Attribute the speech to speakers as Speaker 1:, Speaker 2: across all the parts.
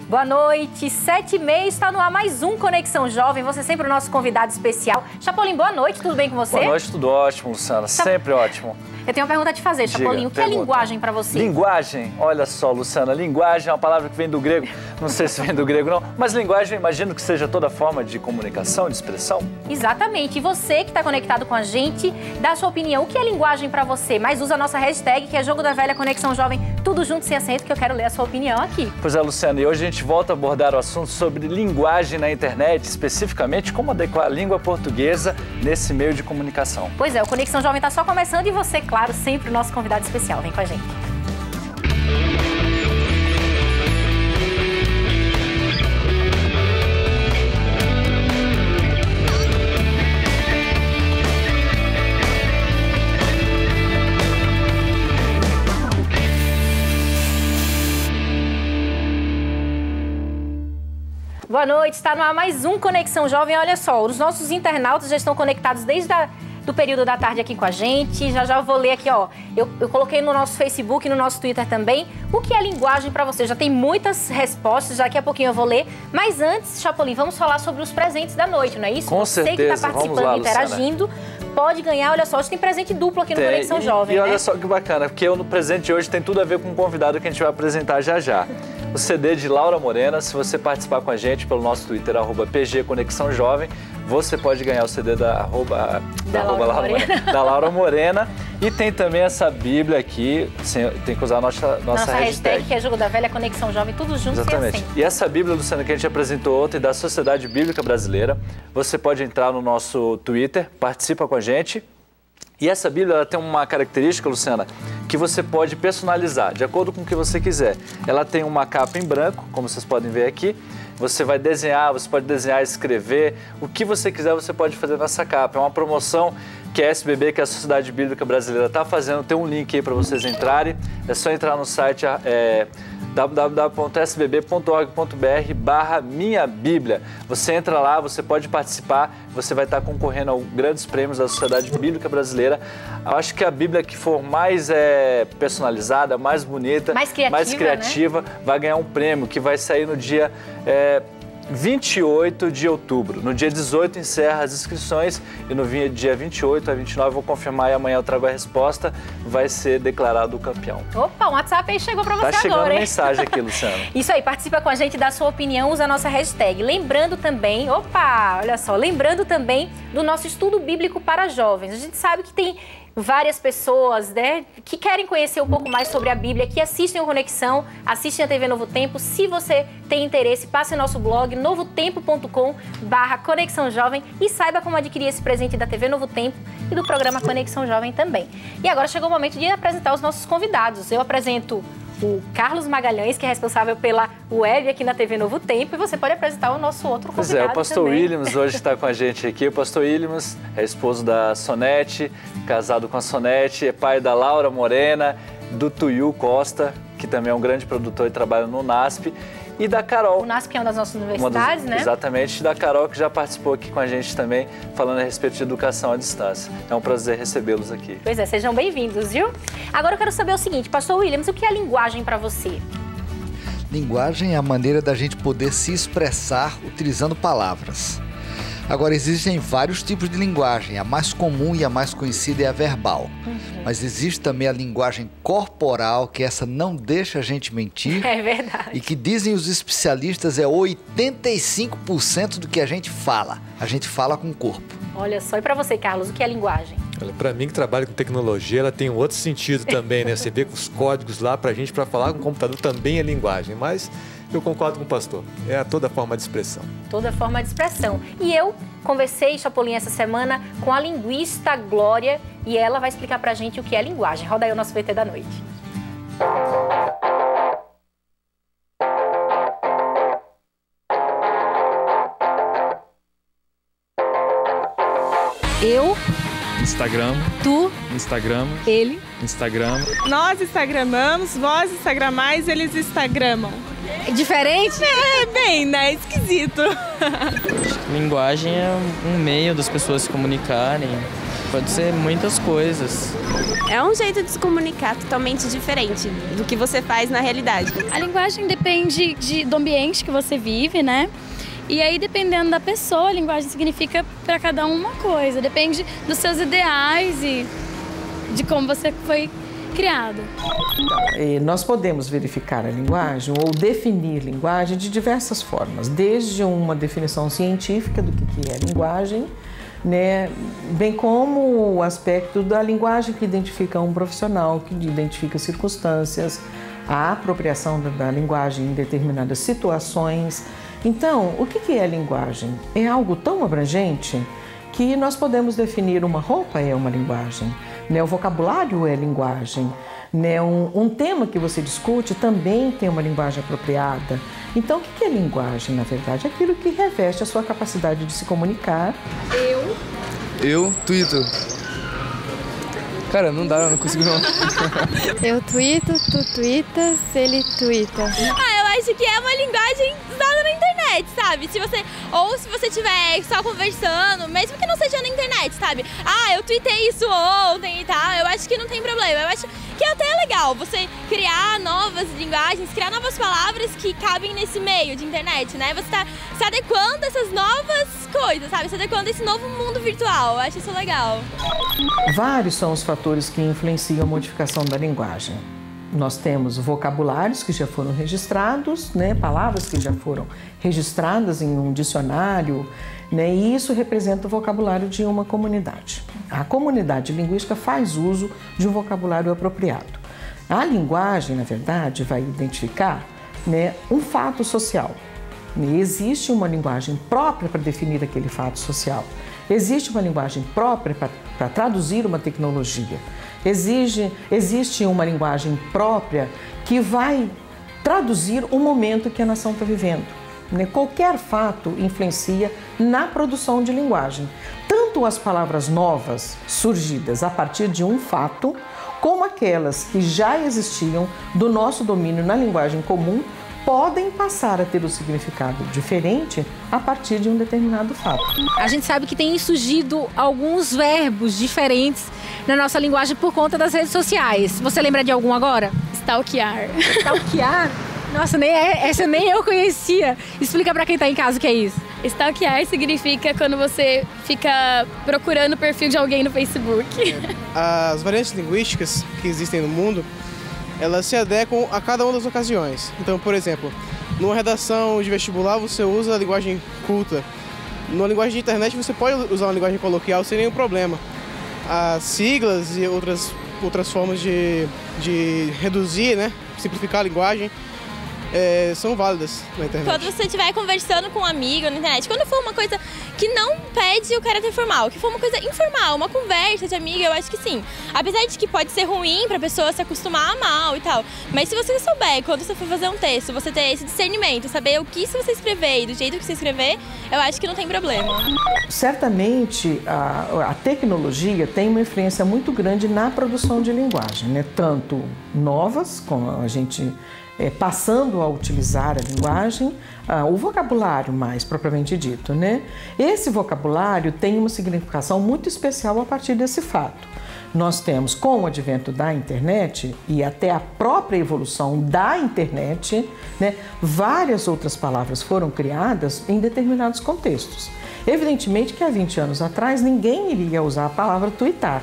Speaker 1: Boa noite, 7h30, está no ar mais um Conexão Jovem, você sempre o nosso convidado especial. Chapolin, boa noite, tudo bem com você?
Speaker 2: Boa noite, tudo ótimo, Luciana, sempre ótimo.
Speaker 1: Eu tenho uma pergunta a te fazer, Chapolin, o que é linguagem para você?
Speaker 2: Linguagem, olha só, Luciana, linguagem é uma palavra que vem do grego, não sei se vem do grego não, mas linguagem eu imagino que seja toda forma de comunicação, de expressão. Exatamente,
Speaker 1: e você que está conectado com a gente, dá a sua opinião, o que é linguagem para você? Mas usa a nossa hashtag, que é Jogo da Velha Conexão Jovem, tudo junto sem acento, que eu quero ler a sua opinião aqui.
Speaker 2: Pois é, Luciana, e hoje a gente volta a abordar o assunto sobre linguagem na internet, especificamente como adequar a língua portuguesa nesse meio de comunicação.
Speaker 1: Pois é, o Conexão Jovem está só começando e você, claro, sempre o nosso convidado especial. Vem com a gente. Boa noite, está no ar mais um Conexão Jovem. Olha só, os nossos internautas já estão conectados desde do período da tarde aqui com a gente. Já eu vou ler aqui, ó. Eu coloquei no nosso Facebook e no nosso Twitter também. O que é linguagem para você? Já tem muitas respostas, daqui a pouquinho eu vou ler. Mas antes, Chapolin, vamos falar sobre os presentes da noite, não é isso?
Speaker 2: Com
Speaker 1: você
Speaker 2: certeza,
Speaker 1: que está participando, interagindo, pode ganhar. Olha só, hoje tem presente duplo aqui no Conexão Jovem,
Speaker 2: e
Speaker 1: né?
Speaker 2: olha só que bacana, porque no presente de hoje tem tudo a ver com o convidado que a gente vai apresentar já já. O CD de Laura Morena, se você participar com a gente pelo nosso Twitter, @PGConexãoJovem, você pode ganhar o CD da Laura Morena. E tem também essa Bíblia aqui, tem que usar a nossa hashtag.
Speaker 1: Que é Jogo da Velha Conexão Jovem, tudo junto.
Speaker 2: Exatamente.
Speaker 1: Assim.
Speaker 2: E essa Bíblia, Luciana, que a gente apresentou ontem da Sociedade Bíblica Brasileira, você pode entrar no nosso Twitter, participa com a gente. E essa Bíblia ela tem uma característica, Luciana, que você pode personalizar, de acordo com o que você quiser. Ela tem uma capa em branco, como vocês podem ver aqui. Você vai desenhar, você pode desenhar, escrever, o que você quiser você pode fazer nessa capa. É uma promoção que a SBB, que é a Sociedade Bíblica Brasileira, está fazendo. Tem um link aí para vocês entrarem. É só entrar no site www.sbb.org.br/minhabíblia. Você entra lá, você pode participar, você vai estar concorrendo a grandes prêmios da Sociedade Bíblica Brasileira. Eu acho que a Bíblia que for mais personalizada, mais bonita, mais criativa, né? Vai ganhar um prêmio que vai sair no dia 28 de outubro. No dia 18 encerra as inscrições e no dia 28 a 29 eu vou confirmar e amanhã eu trago a resposta, vai ser declarado o campeão.
Speaker 1: Opa, um WhatsApp aí chegou pra você agora,
Speaker 2: hein? Tá chegando mensagem aqui, Luciano.
Speaker 1: Isso aí, participa com a gente, dá sua opinião, usa a nossa hashtag. Lembrando também, olha só, lembrando também do nosso estudo bíblico para jovens. A gente sabe que tem várias pessoas, né, que querem conhecer um pouco mais sobre a Bíblia, que assistem o Conexão, assistem a TV Novo Tempo. Se você tem interesse, passe no nosso blog novotempo.com/Conexão Jovem e saiba como adquirir esse presente da TV Novo Tempo e do programa Conexão Jovem também. E agora chegou o momento de apresentar os nossos convidados. Eu apresento o Carlos Magalhães, que é responsável pela web aqui na TV Novo Tempo, e você pode apresentar o nosso outro convidado.
Speaker 2: Pois é, o pastor
Speaker 1: também.
Speaker 2: Williams hoje está com a gente aqui. O pastor Williams é esposo da Sonete, casado com a Sonete, é pai da Laura Morena, do Tuiu Costa, que também é um grande produtor e trabalha no NASP, e da Carol.
Speaker 1: O NASP é uma das nossas universidades, né?
Speaker 2: Exatamente, da Carol, que já participou aqui com a gente também, falando a respeito de educação à distância. É um prazer recebê-los aqui.
Speaker 1: Pois é, sejam bem-vindos, viu? Agora eu quero saber o seguinte, pastor Williams, o que é linguagem para você?
Speaker 3: Linguagem é a maneira da gente poder se expressar utilizando palavras. Agora, existem vários tipos de linguagem. A mais comum e a mais conhecida é a verbal. Mas existe também a linguagem corporal, que essa não deixa a gente mentir.
Speaker 1: É verdade.
Speaker 3: E que dizem os especialistas é 85% do que a gente fala. A gente fala com o corpo.
Speaker 1: Olha só, e para você, Carlos, o que é linguagem?
Speaker 4: Olha, para mim que trabalho com tecnologia, ela tem um outro sentido também, né? Você vê com os códigos lá pra gente, para falar com o computador também é linguagem, mas eu concordo com o pastor, é toda forma de expressão.
Speaker 1: Toda forma de expressão. E eu conversei, Chapolin, essa semana com a linguista Glória e ela vai explicar pra gente o que é linguagem. Roda aí o nosso VT da noite. Eu...
Speaker 5: Instagram.
Speaker 1: Tu.
Speaker 5: Instagram.
Speaker 1: Ele.
Speaker 5: Instagram.
Speaker 6: Nós instagramamos, vós instagramais, eles instagramam.
Speaker 1: É diferente?
Speaker 6: É, bem, né? Esquisito.
Speaker 7: Linguagem é um meio das pessoas se comunicarem, pode ser muitas coisas.
Speaker 8: É um jeito de se comunicar totalmente diferente do que você faz na realidade.
Speaker 9: A linguagem depende do ambiente que você vive, né? E aí, dependendo da pessoa, a linguagem significa para cada um uma coisa. Depende dos seus ideais e de como você foi criado.
Speaker 10: Nós podemos verificar a linguagem ou definir linguagem de diversas formas, desde uma definição científica do que é linguagem, né, bem como o aspecto da linguagem que identifica um profissional, que identifica circunstâncias, a apropriação da linguagem em determinadas situações. Então, o que é a linguagem? É algo tão abrangente que nós podemos definir uma roupa é uma linguagem. O vocabulário é linguagem, um tema que você discute também tem uma linguagem apropriada. Então, o que é linguagem, na verdade? É aquilo que reveste a sua capacidade de se comunicar.
Speaker 11: Eu tuito. Cara, não dá, eu não consigo não.
Speaker 12: Eu tuito, tu tuitas, ele tuita.
Speaker 13: Eu acho que é uma linguagem usada na internet, sabe? Se você estiver só conversando, mesmo que não seja na internet, sabe? Eu tuitei isso ontem e tal, eu acho que não tem problema. Eu acho que até é legal você criar novas linguagens, criar novas palavras que cabem nesse meio de internet, né? Você tá se adequando a essas novas coisas, sabe? Se adequando a esse novo mundo virtual, eu acho isso legal.
Speaker 10: Vários são os fatores que influenciam a modificação da linguagem. Nós temos vocabulários que já foram registrados, né, palavras que já foram registradas em um dicionário, né, e isso representa o vocabulário de uma comunidade. A comunidade linguística faz uso de um vocabulário apropriado. A linguagem, na verdade, vai identificar, né, um fato social. Existe uma linguagem própria para definir aquele fato social. Existe uma linguagem própria para traduzir uma tecnologia. Existe uma linguagem própria que vai traduzir o momento que a nação está vivendo. Qualquer fato influencia na produção de linguagem. Tanto as palavras novas surgidas a partir de um fato, como aquelas que já existiam do nosso domínio na linguagem comum, podem passar a ter um significado diferente a partir de um determinado fato.
Speaker 1: A gente sabe que tem surgido alguns verbos diferentes na nossa linguagem por conta das redes sociais. Você lembra de algum agora?
Speaker 9: Stalkear.
Speaker 1: Stalkear? Nossa, essa nem eu conhecia. Explica pra quem tá em casa o que é isso.
Speaker 9: Stalkear significa quando você fica procurando o perfil de alguém no Facebook.
Speaker 14: As variantes linguísticas que existem no mundo, elas se adequam a cada uma das ocasiões. Então, por exemplo, numa redação de vestibular você usa a linguagem culta. Numa linguagem de internet você pode usar uma linguagem coloquial sem nenhum problema. As siglas e outras formas de reduzir, né, simplificar a linguagem, são válidas na internet.
Speaker 13: Quando você estiver conversando com um amigo na internet, quando for uma coisa que não pede o caráter formal, que for uma coisa informal, uma conversa de amigo, eu acho que sim. Apesar de que pode ser ruim pra pessoa se acostumar mal e tal, mas se você souber, quando você for fazer um texto, você ter esse discernimento, saber o que você escrever e do jeito que você escrever, eu acho que não tem problema.
Speaker 10: Certamente, a tecnologia tem uma influência muito grande na produção de linguagem, né? Tanto novas, como a gente passando a utilizar a linguagem, o vocabulário mais propriamente dito, né? Esse vocabulário tem uma significação muito especial a partir desse fato. Nós temos, com o advento da internet e até a própria evolução da internet, né, várias outras palavras foram criadas em determinados contextos. Evidentemente que há 20 anos atrás ninguém iria usar a palavra tuitar,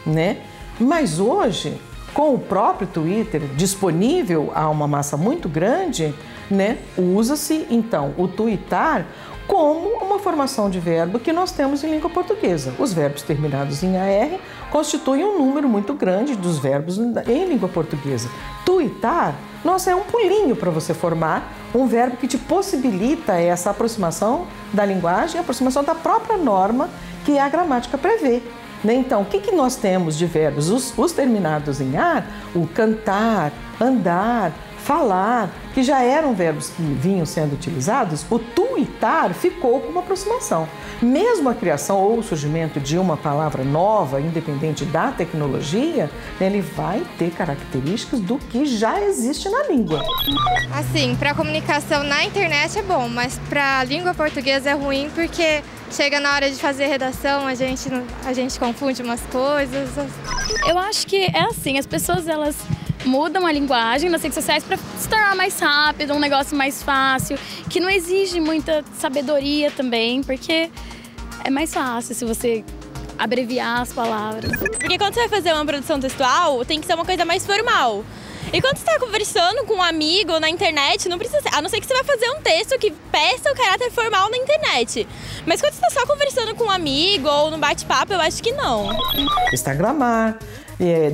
Speaker 10: né? Mas hoje, com o próprio Twitter disponível a uma massa muito grande, né, usa-se então o tuitar como uma formação de verbo que nós temos em língua portuguesa. Os verbos terminados em AR constituem um número muito grande dos verbos em língua portuguesa. Tuitar, nossa, é um pulinho para você formar um verbo que te possibilita essa aproximação da linguagem, a aproximação da própria norma que a gramática prevê. Então, o que nós temos de verbos? Os terminados em ar, o cantar, andar, falar, que já eram verbos que vinham sendo utilizados, o tuitar ficou com uma aproximação. Mesmo a criação ou o surgimento de uma palavra nova, independente da tecnologia, ele vai ter características do que já existe na língua.
Speaker 12: Assim, para comunicação na internet é bom, mas para a língua portuguesa é ruim porque chega na hora de fazer redação, a gente confunde umas coisas.
Speaker 9: Eu acho que é assim, as pessoas elas mudam a linguagem nas redes sociais para se tornar mais rápido, um negócio mais fácil, que não exige muita sabedoria também, porque é mais fácil se você abreviar as palavras.
Speaker 13: Porque quando você vai fazer uma produção textual, tem que ser uma coisa mais formal. E quando você está conversando com um amigo na internet, não precisa ser, a não ser que você vai fazer um texto que peça o caráter formal na internet. Mas quando você está só conversando com um amigo ou no bate-papo, eu acho que não.
Speaker 10: Instagramar,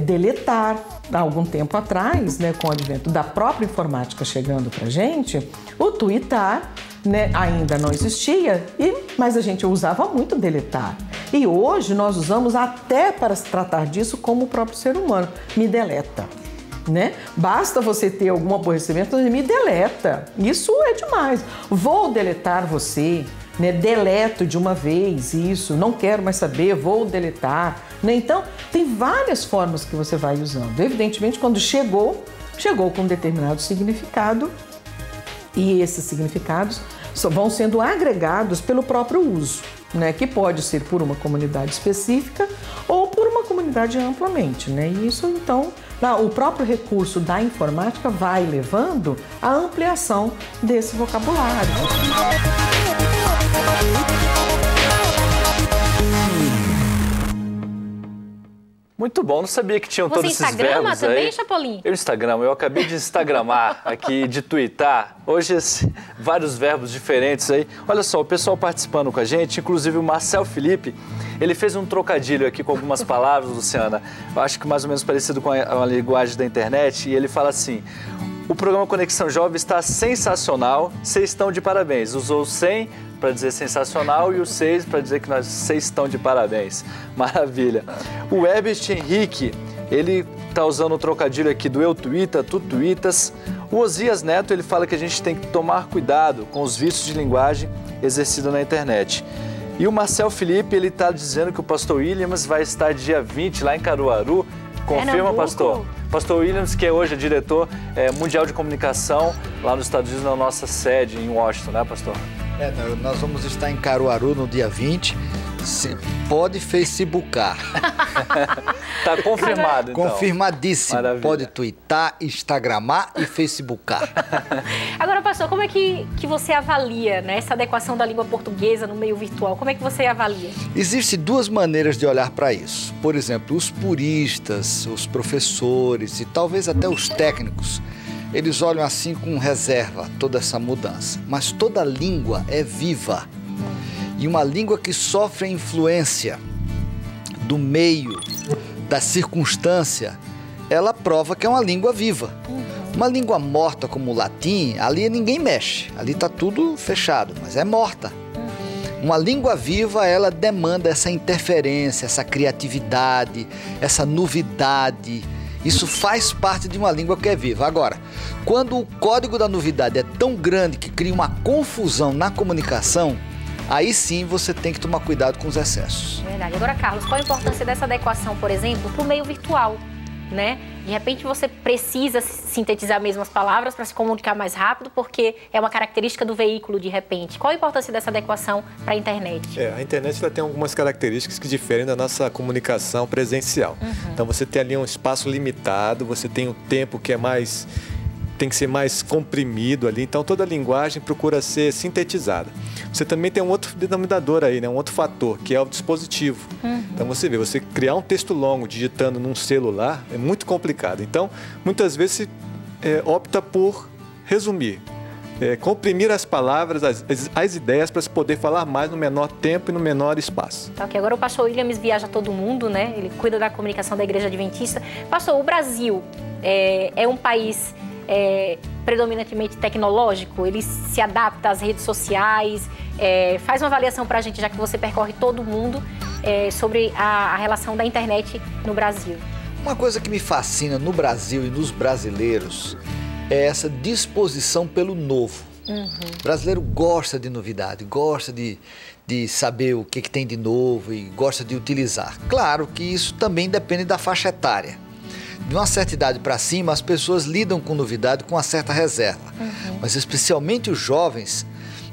Speaker 10: deletar. Há algum tempo atrás, né, com o advento da própria informática chegando pra gente, o tuitar, né, ainda não existia, mas a gente usava muito deletar. E hoje nós usamos até para se tratar disso como o próprio ser humano. Me deleta. Né? Basta você ter algum aborrecimento, me deleta. Isso é demais. Vou deletar você, né? Deleto de uma vez isso, não quero mais saber, vou deletar. Né? Então, tem várias formas que você vai usando. Evidentemente, quando chegou com um determinado significado e esses significados vão sendo agregados pelo próprio uso, né? Que pode ser por uma comunidade específica ou por uma comunidade amplamente. Né? E isso, então, o próprio recurso da informática vai levando à ampliação desse vocabulário.
Speaker 2: Muito bom, não sabia que tinham todos esses verbos aí.
Speaker 1: Você Instagrama também, Chapolin?
Speaker 2: Eu Instagramo, eu acabei de Instagramar aqui, de twittar. Hoje, vários verbos diferentes aí. Olha só, o pessoal participando com a gente, inclusive o Marcel Felipe, ele fez um trocadilho aqui com algumas palavras, Luciana. Eu acho que mais ou menos parecido com a linguagem da internet. E ele fala assim: o programa Conexão Jovem está sensacional, vocês estão de parabéns. Usou 100 para dizer sensacional e o 6 para dizer que vocês estão de parabéns. Maravilha. O Herbert Henrique, ele está usando o trocadilho aqui do eu tuita, tu tuitas. O Osias Neto, ele fala que a gente tem que tomar cuidado com os vícios de linguagem exercidos na internet. E o Marcel Felipe, ele está dizendo que o pastor Williams vai estar dia 20 lá em Caruaru. Confirma, pastor? Pastor Williams, que hoje é diretor mundial de comunicação lá nos Estados Unidos, na nossa sede em Washington, né, pastor?
Speaker 3: Nós vamos estar em Caruaru no dia 20. Pode facebookar.
Speaker 2: Tá confirmado, então.
Speaker 3: Confirmadíssimo. Maravilha. Pode twittar, instagramar e facebookar.
Speaker 1: Agora, pastor, como é que você avalia, né, essa adequação da língua portuguesa no meio virtual? Como é que você avalia?
Speaker 3: Existem duas maneiras de olhar para isso. Por exemplo, os puristas, os professores e talvez até os técnicos, eles olham assim com reserva toda essa mudança. Mas toda língua é viva. E uma língua que sofre a influência do meio, da circunstância, ela prova que é uma língua viva. Uma língua morta como o latim, ali ninguém mexe, ali está tudo fechado, mas é morta. Uma língua viva, ela demanda essa interferência, essa criatividade, essa novidade. Isso faz parte de uma língua que é viva. Agora, quando o código da novidade é tão grande que cria uma confusão na comunicação, aí sim você tem que tomar cuidado com os excessos.
Speaker 1: Verdade. Agora, Carlos, qual a importância dessa adequação, por exemplo, para o meio virtual, né? De repente você precisa sintetizar mesmo as palavras para se comunicar mais rápido, porque é uma característica do veículo, de repente. Qual a importância dessa adequação para a internet?
Speaker 4: A internet ela tem algumas características que diferem da nossa comunicação presencial. Então você tem ali um espaço limitado, você tem um tempo que tem que ser mais comprimido ali, então toda a linguagem procura ser sintetizada. Você também tem um outro denominador aí, né? Um outro fator, que é o dispositivo. Então você vê, você criar um texto longo digitando num celular é muito complicado. Então, muitas vezes se opta por resumir, comprimir as palavras, as ideias para se poder falar mais no menor tempo e no menor espaço.
Speaker 1: Tá, ok. Agora o pastor Williams viaja todo mundo, né? Ele cuida da comunicação da Igreja Adventista. Pastor, o Brasil é um país predominantemente tecnológico? Ele se adapta às redes sociais? Faz uma avaliação para a gente, já que você percorre todo mundo, sobre a relação da internet no Brasil.
Speaker 3: Uma coisa que me fascina no Brasil e nos brasileiros é essa disposição pelo novo. O brasileiro gosta de novidade, gosta de saber o que tem de novo e gosta de utilizar. Claro que isso também depende da faixa etária. De uma certa idade para cima, as pessoas lidam com novidade com uma certa reserva. Mas especialmente os jovens,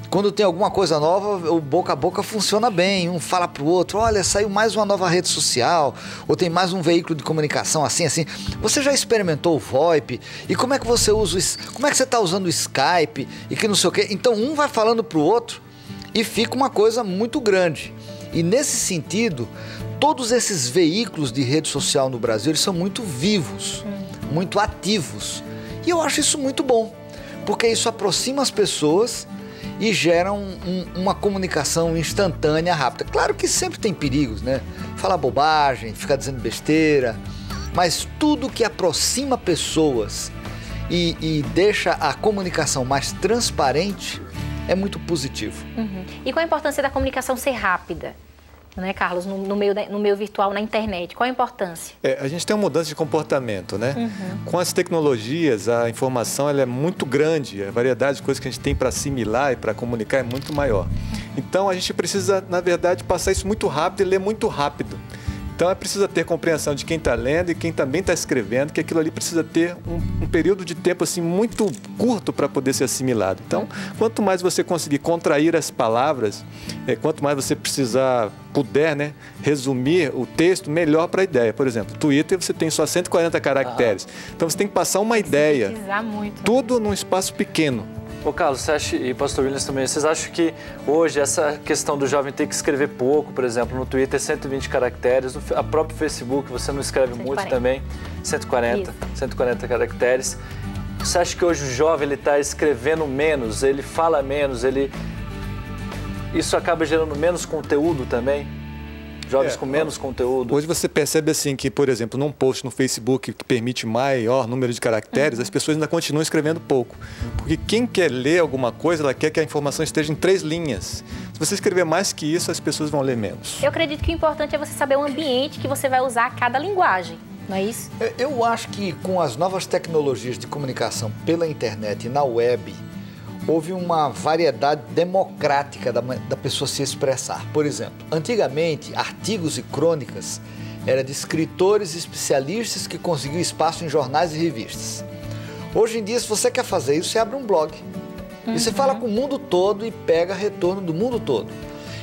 Speaker 3: quando tem alguma coisa nova, o boca a boca funciona bem. Um fala para o outro, olha, saiu mais uma nova rede social, ou tem mais um veículo de comunicação assim. Você já experimentou o VoIP? E como é que você usa como é que você está usando o Skype? E que não sei o quê. Então um vai falando para o outro e fica uma coisa muito grande. E nesse sentido, todos esses veículos de rede social no Brasil, eles são muito vivos, muito ativos. E eu acho isso muito bom, porque isso aproxima as pessoas e gera uma comunicação instantânea, rápida. Claro que sempre tem perigos, né? Falar bobagem, ficar dizendo besteira, mas tudo que aproxima pessoas e deixa a comunicação mais transparente é muito positivo.
Speaker 1: E qual a importância da comunicação ser rápida? Né, Carlos, no meio virtual, na internet, qual a importância?
Speaker 4: A gente tem uma mudança de comportamento, né? Com as tecnologias, a informação ela é muito grande, a variedade de coisas que a gente tem para assimilar e para comunicar é muito maior. Então a gente precisa, na verdade, passar isso muito rápido e ler muito rápido. Então precisa ter compreensão de quem está lendo e quem também está escrevendo, que aquilo ali precisa ter um período de tempo assim muito curto para poder ser assimilado. Então, quanto mais você conseguir contrair as palavras, quanto mais você puder, né, resumir o texto, melhor para a ideia. Por exemplo, Twitter você tem só 140 caracteres. Então você tem que passar uma ideia, tudo num espaço pequeno.
Speaker 2: Ô Carlos, você acha, e Pastor Williams também, vocês acham que hoje essa questão do jovem ter que escrever pouco, por exemplo, no Twitter 120 caracteres, no próprio Facebook você não escreve 140. Muito também, 140 caracteres. Você acha que hoje o jovem ele está escrevendo menos, ele fala menos, isso acaba gerando menos conteúdo também? Jovens com menos conteúdo.
Speaker 4: Hoje você percebe assim que, por exemplo, num post no Facebook que permite maior número de caracteres, as pessoas ainda continuam escrevendo pouco. Porque quem quer ler alguma coisa, ela quer que a informação esteja em 3 linhas. Se você escrever mais que isso, as pessoas vão ler menos.
Speaker 1: Eu acredito que o importante é você saber o ambiente que você vai usar cada linguagem, não é isso?
Speaker 3: Eu acho que com as novas tecnologias de comunicação pela internet e na web, houve uma variedade democrática da pessoa se expressar. Por exemplo, antigamente, artigos e crônicas eram de escritores e especialistas que conseguiam espaço em jornais e revistas. Hoje em dia, se você quer fazer isso, você abre um blog. E você fala com o mundo todo e pega retorno do mundo todo.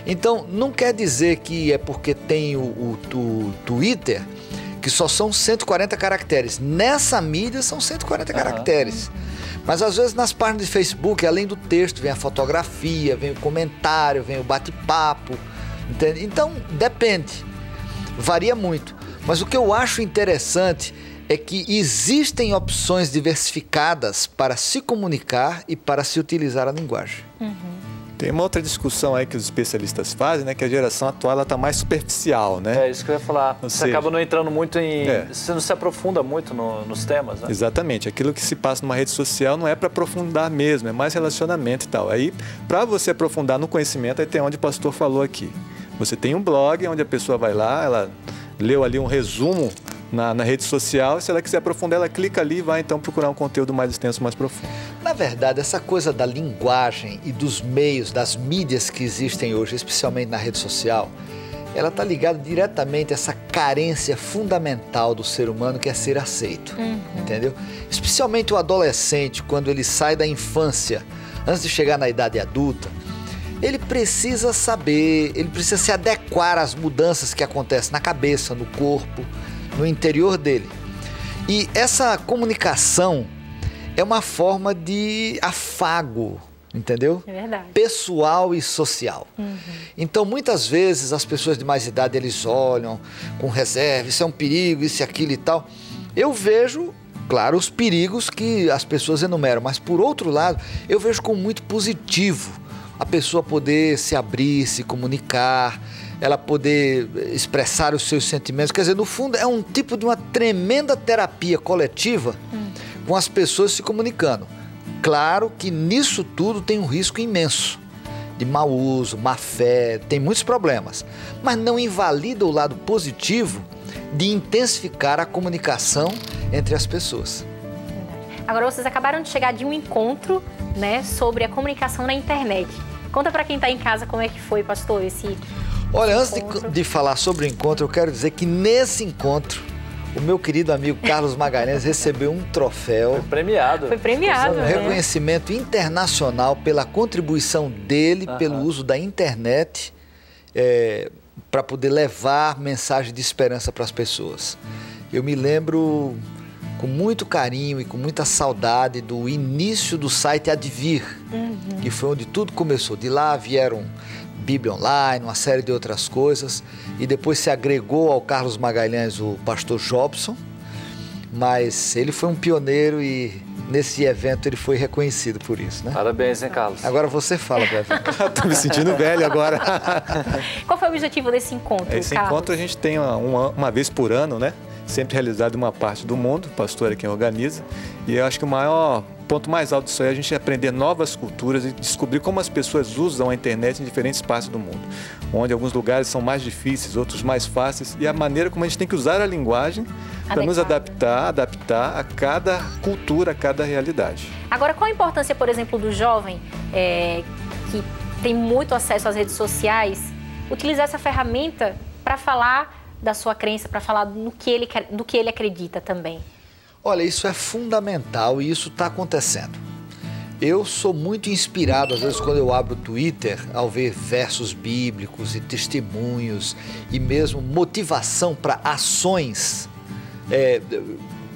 Speaker 3: Então, não quer dizer que é porque tem o Twitter que só são 140 caracteres. Nessa mídia são 140 caracteres. Mas às vezes nas páginas de Facebook, além do texto, vem a fotografia, vem o comentário, vem o bate-papo, entende? Então, depende, varia muito. Mas o que eu acho interessante é que existem opções diversificadas para se comunicar e para se utilizar a linguagem.
Speaker 4: Tem uma outra discussão aí que os especialistas fazem, né? Que a geração atual está mais superficial, né?
Speaker 2: É isso que eu ia falar. Você acaba não entrando muito você não se aprofunda muito nos temas, né?
Speaker 4: Exatamente. Aquilo que se passa numa rede social não é para aprofundar mesmo, é mais relacionamento e tal. Aí, para você aprofundar no conhecimento, aí tem onde o pastor falou aqui. Você tem um blog onde a pessoa vai lá, ela leu ali um resumo na rede social, e se ela quiser aprofundar, ela clica ali e vai então procurar um conteúdo mais extenso, mais profundo.
Speaker 3: Na verdade, essa coisa da linguagem e dos meios, das mídias que existem hoje, especialmente na rede social, ela está ligada diretamente a essa carência fundamental do ser humano, que é ser aceito, entendeu? Especialmente o adolescente, quando ele sai da infância, antes de chegar na idade adulta, ele precisa saber, ele precisa se adequar às mudanças que acontecem na cabeça, no corpo, no interior dele. E essa comunicação é uma forma de afago, entendeu?
Speaker 1: É verdade.
Speaker 3: Pessoal e social. Então, muitas vezes, as pessoas de mais idade, eles olham com reserva, isso é um perigo, isso e aquilo e tal. Eu vejo, claro, os perigos que as pessoas enumeram, mas, por outro lado, eu vejo como muito positivo a pessoa poder se abrir, se comunicar, ela poder expressar os seus sentimentos. Quer dizer, no fundo, é um tipo de uma tremenda terapia coletiva com as pessoas se comunicando. Claro que nisso tudo tem um risco imenso de mau uso, má fé, tem muitos problemas, mas não invalida o lado positivo de intensificar a comunicação entre as pessoas.
Speaker 1: Agora, vocês acabaram de chegar de um encontro, né, sobre a comunicação na internet. Conta para quem está em casa como é que foi, pastor, esse
Speaker 3: Olha, antes
Speaker 1: encontro.
Speaker 3: de falar sobre o encontro, eu quero dizer que nesse encontro, o meu querido amigo Carlos Magalhães recebeu um troféu.
Speaker 2: Foi premiado.
Speaker 1: Foi premiado,
Speaker 3: Um
Speaker 1: né?
Speaker 3: reconhecimento internacional pela contribuição dele, pelo uso da internet, para poder levar mensagem de esperança para as pessoas. Eu me lembro com muito carinho e com muita saudade do início do site Advir, que foi onde tudo começou. De lá vieram Bíblia Online, uma série de outras coisas, e depois se agregou ao Carlos Magalhães o pastor Jobson, mas ele foi um pioneiro e nesse evento ele foi reconhecido por isso, né?
Speaker 2: Parabéns, hein, Carlos?
Speaker 3: Agora você fala, Beto.
Speaker 4: Tô me sentindo velho agora.
Speaker 1: Qual foi o objetivo desse encontro,
Speaker 4: Esse
Speaker 1: Carlos?
Speaker 4: encontro a gente tem uma vez por ano, né? Sempre realizado em uma parte do mundo, o pastor é quem organiza, e eu acho que o maior ponto mais alto disso aí é a gente aprender novas culturas e descobrir como as pessoas usam a internet em diferentes partes do mundo, onde alguns lugares são mais difíceis, outros mais fáceis, e a maneira como a gente tem que usar a linguagem para nos adaptar a cada cultura, a cada realidade.
Speaker 1: Agora, qual a importância, por exemplo, do jovem que tem muito acesso às redes sociais, utilizar essa ferramenta para falar da sua crença, para falar do que ele acredita também?
Speaker 3: Olha, isso é fundamental e isso está acontecendo. Eu sou muito inspirado, às vezes, quando eu abro o Twitter, ao ver versos bíblicos e testemunhos e mesmo motivação para ações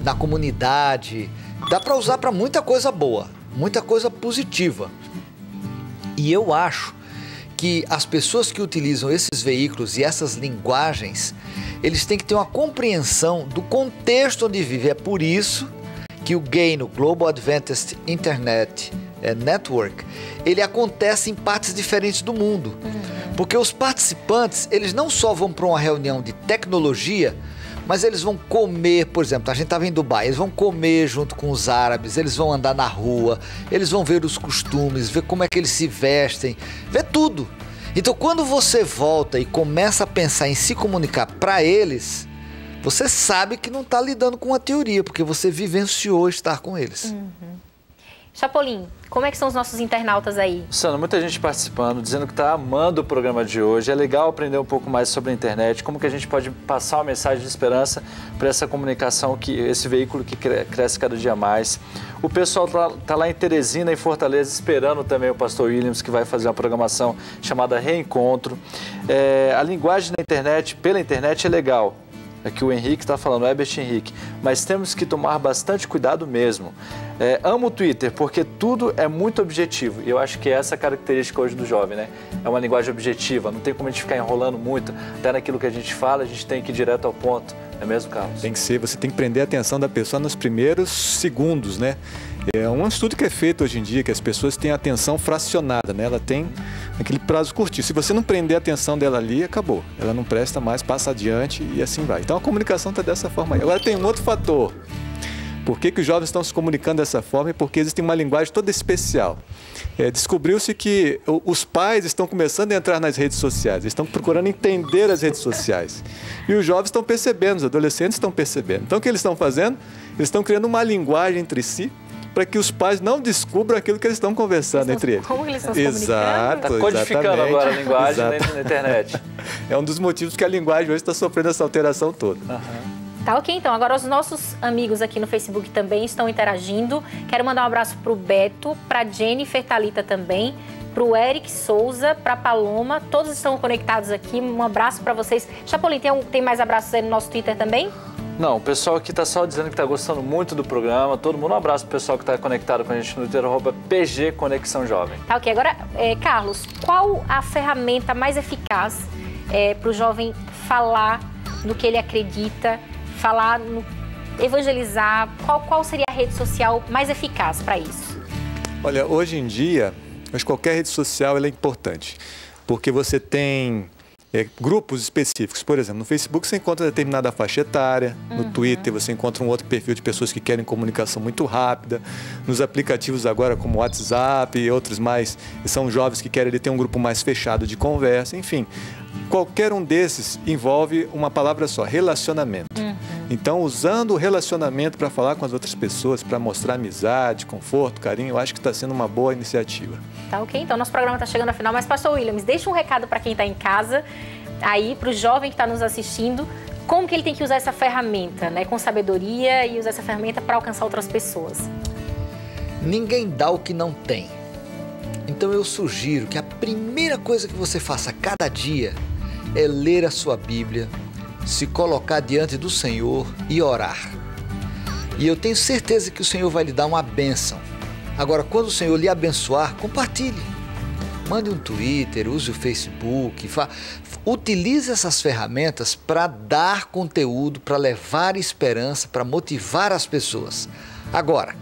Speaker 3: na comunidade. Dá para usar para muita coisa boa, muita coisa positiva. E eu acho que as pessoas que utilizam esses veículos e essas linguagens, eles têm que ter uma compreensão do contexto onde vive. É por isso que o GAIN, o Global Adventist Internet Network, ele acontece em partes diferentes do mundo. Porque os participantes, eles não só vão para uma reunião de tecnologia, mas eles vão comer, por exemplo, a gente estava em Dubai, eles vão comer junto com os árabes, eles vão andar na rua, eles vão ver os costumes, ver como é que eles se vestem, ver tudo. Então, quando você volta e começa a pensar em se comunicar para eles, você sabe que não está lidando com uma teoria, porque você vivenciou estar com eles.
Speaker 1: Chapolin, como é que são os nossos internautas aí?
Speaker 2: Luciano, muita gente participando, dizendo que está amando o programa de hoje. É legal aprender um pouco mais sobre a internet, como que a gente pode passar uma mensagem de esperança para essa comunicação, esse veículo que cresce cada dia mais. O pessoal está lá em Teresina, em Fortaleza, esperando também o pastor Williams, que vai fazer uma programação chamada Reencontro. A linguagem na internet, pela internet, é legal. É que o Henrique está falando, o Herbert Henrique, mas temos que tomar bastante cuidado mesmo. Amo o Twitter, porque tudo é muito objetivo, e eu acho que essa é a característica hoje do jovem, né? É uma linguagem objetiva, não tem como a gente ficar enrolando muito, até naquilo que a gente fala, a gente tem que ir direto ao ponto, não é mesmo, Carlos?
Speaker 4: Tem que ser, você tem que prender a atenção da pessoa nos primeiros segundos, né? É um estudo que é feito hoje em dia, que as pessoas têm a atenção fracionada, né? Ela tem aquele prazo curtinho. Se você não prender a atenção dela ali, acabou. Ela não presta mais, passa adiante e assim vai. Então a comunicação está dessa forma aí. Agora tem um outro fator. Por que os jovens estão se comunicando dessa forma? É porque existe uma linguagem toda especial. Descobriu-se que os pais estão começando a entrar nas redes sociais, estão procurando entender as redes sociais. E os jovens estão percebendo, os adolescentes estão percebendo. Então o que eles estão fazendo? Eles estão criando uma linguagem entre si, para que os pais não descubram aquilo que eles estão conversando entre eles.
Speaker 1: Como eles estão se
Speaker 4: Exato,
Speaker 1: comunicando?
Speaker 2: Está codificando agora a linguagem na internet.
Speaker 4: É um dos motivos que a linguagem hoje está sofrendo essa alteração toda.
Speaker 1: Tá ok, então. Agora os nossos amigos aqui no Facebook também estão interagindo. Quero mandar um abraço pro Beto, pra Jennifer Thalita também, pro Eric Souza, pra Paloma. Todos estão conectados aqui. Um abraço para vocês. Chapolin, tem mais abraços aí no nosso Twitter também?
Speaker 2: Não, o pessoal aqui está só dizendo que está gostando muito do programa. Todo mundo, um abraço pro pessoal que está conectado com a gente no Twitter, @PG Conexão Jovem.
Speaker 1: Tá ok. Agora, Carlos, qual a ferramenta mais eficaz para o jovem falar no que ele acredita, evangelizar? Qual seria a rede social mais eficaz para isso?
Speaker 4: Olha, hoje em dia, qualquer rede social ela é importante, porque você tem grupos específicos. Por exemplo, no Facebook você encontra determinada faixa etária, no Twitter você encontra um outro perfil de pessoas que querem comunicação muito rápida, nos aplicativos agora como WhatsApp e outros mais, são jovens que querem ter um grupo mais fechado de conversa, enfim. Qualquer um desses envolve uma palavra só, relacionamento. Então, usando o relacionamento para falar com as outras pessoas, para mostrar amizade, conforto, carinho, eu acho que está sendo uma boa iniciativa.
Speaker 1: Tá ok, então nosso programa está chegando ao final, mas pastor Williams, deixa um recado para quem está em casa, aí para o jovem que está nos assistindo, como que ele tem que usar essa ferramenta, né, com sabedoria e usar essa ferramenta para alcançar outras pessoas.
Speaker 3: Ninguém dá o que não tem. Então eu sugiro que a primeira coisa que você faça cada dia é ler a sua Bíblia, se colocar diante do Senhor e orar. E eu tenho certeza que o Senhor vai lhe dar uma bênção. Agora, quando o Senhor lhe abençoar, compartilhe. Mande um Twitter, use o Facebook, utilize essas ferramentas para dar conteúdo, para levar esperança, para motivar as pessoas. Agora,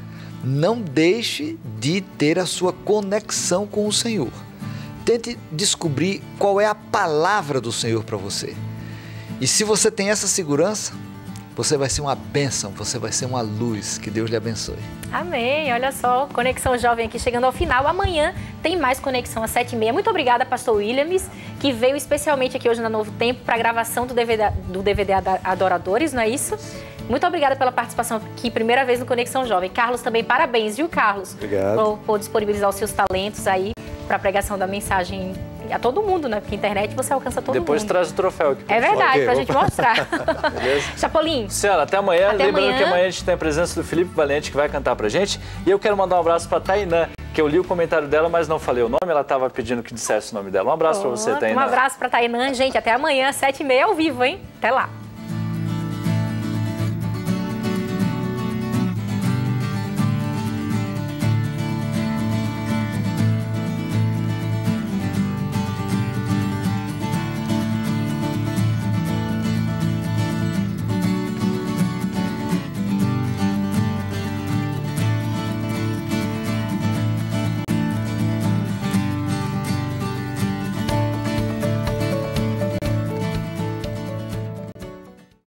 Speaker 3: não deixe de ter a sua conexão com o Senhor. Tente descobrir qual é a palavra do Senhor para você. E se você tem essa segurança, você vai ser uma bênção, você vai ser uma luz. Que Deus lhe abençoe.
Speaker 1: Amém. Olha só, Conexão Jovem aqui chegando ao final. Amanhã tem mais Conexão às 7h30. Muito obrigada, pastor Williams, que veio especialmente aqui hoje na Novo Tempo para a gravação do DVD Adoradores, não é isso? Muito obrigada pela participação aqui, primeira vez no Conexão Jovem. Carlos, também parabéns, viu, Carlos?
Speaker 4: Obrigado.
Speaker 1: Por disponibilizar os seus talentos aí para a pregação da mensagem a todo mundo, né? Porque internet você alcança todo mundo.
Speaker 2: Depois traz o troféu aqui.
Speaker 1: É verdade, pra gente mostrar.
Speaker 2: Beleza?
Speaker 1: Chapolin.
Speaker 2: Luciana, até amanhã.
Speaker 1: Até
Speaker 2: Lembrando
Speaker 1: amanhã.
Speaker 2: que amanhã a gente tem a presença do Felipe Valente, que vai cantar pra gente. E eu quero mandar um abraço pra Tainã, que eu li o comentário dela, mas não falei o nome. Ela estava pedindo que dissesse o nome dela. Um abraço pra você, Tainã.
Speaker 1: Um abraço pra Tainã. Gente, até amanhã, 7h30 ao vivo, hein? Até lá.